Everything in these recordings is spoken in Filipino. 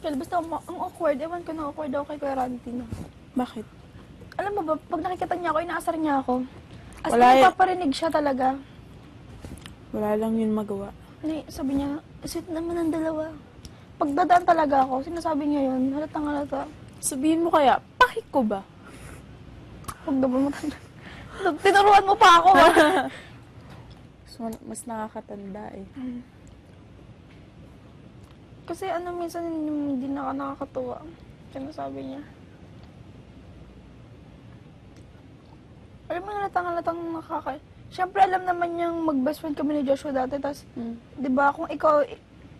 Kaya basta ang awkward. Ewan ko na awkward ako kay Kuya Ranty na. Bakit? Alam mo ba, pag nakikita niya ako, inaasar niya ako. As Wala in, paparinig siya talaga. Wala lang yun magawa. Sabi niya, sweet naman ang dalawa. Pagdadaan talaga ako, sinasabi niya yun, halatang halata. Sabihin mo kaya, pakik ko ba? Huwag naman matanda. Tinuruan mo pa ako. So, mas nakakatanda eh. Kasi minsan hindi nakakatuwa. Sinasabi niya. Alam mo, halatang Siyempre, alam naman niyang mag-best friend kami ni Joshua dati. Tapos, di ba, kung ikaw,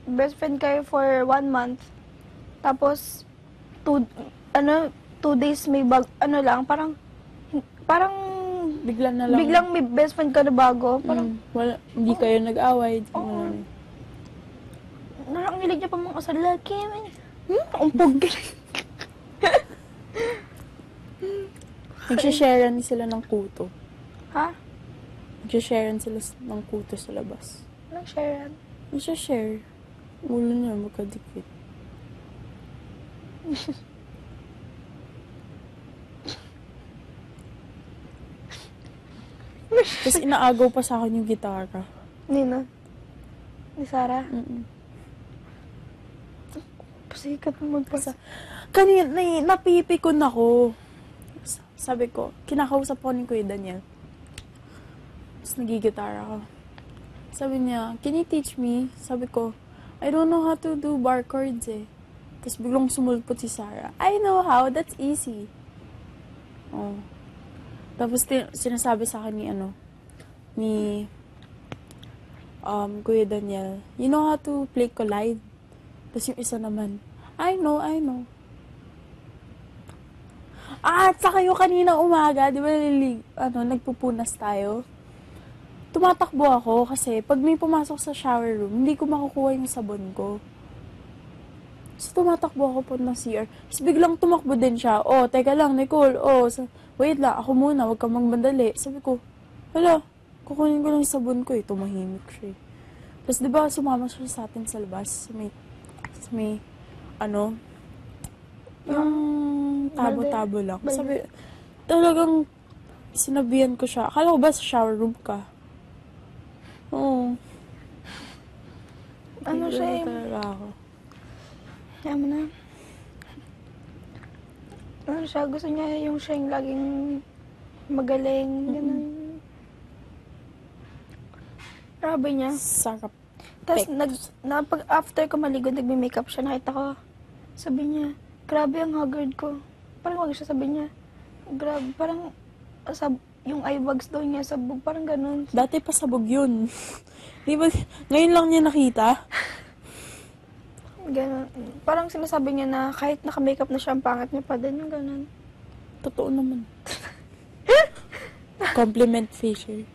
best friend kayo for 1 month, tapos, 2 days may parang, Bigla na lang. biglang may best friend ka na bago. Parang, Wala, hindi kayo nag-away. Narangilig niya pa mga kasalaki. Umpog. Nagsisharean sila ng kuto. Ha? Nagsisharean sila ng kuto sa labas. Anong share? Nagsishare. Ulo niya magkadikit. Tapos inaagaw pa sa akin yung gitara. Nino? Ni Sarah? Mm-mm. Pasikat mo magpasa. Kanina, napipikon ako. Sabi ko, kinakausap ko ni Kuya Daniel. Tapos nagigitara ako. Sabi niya, can you teach me? Sabi ko, I don't know how to do bar chords eh. Tapos biglang sumulpot si Sarah. I know how, that's easy. Oh. Tapos sinasabi sa akin ni Kuya Daniel, you know how to play Collide? Tapos yung isa naman, I know. At saka yung kanina umaga, di ba nagpupunas tayo? Tumatakbo ako kasi pag may pumasok sa shower room, hindi ko makukuha yung sabon ko. So, tumatakbo ako po ng CR. Tapos biglang tumakbo din siya. Oh, teka lang, Nicole. Oh, wait lang, ako muna, huwag kang magbandali. Sabi ko, hala, kukunin ko lang yung sabon ko eh. Tumahimik siya eh. Tapos di ba sumama siya sa atin sa labas? May yung tabo-tabo lang. Sabi, talagang sinabihan ko siya. Akala ko ba sa shower room ka? Oo. Siya eh? Talaga ako. Kaya mo na. Siya, gusto niya yung siya yung laging magaling. Ganun. Grabe niya. Sarap. Tapos, pag after ko maligo, nagme-makeup siya, nakita ko. Sabi niya, grabe ang haggard ko. Parang wag siya, sabi niya. Grabe, parang yung eye bags daw niya sabog, parang ganun. Dati pa sabog yun. Di ba, ngayon lang niya nakita? Ganun. Parang sinasabi niya na kahit naka-makeup na siya, ang pangit niya pa din, yung ganun. Totoo naman. Compliment Fisher.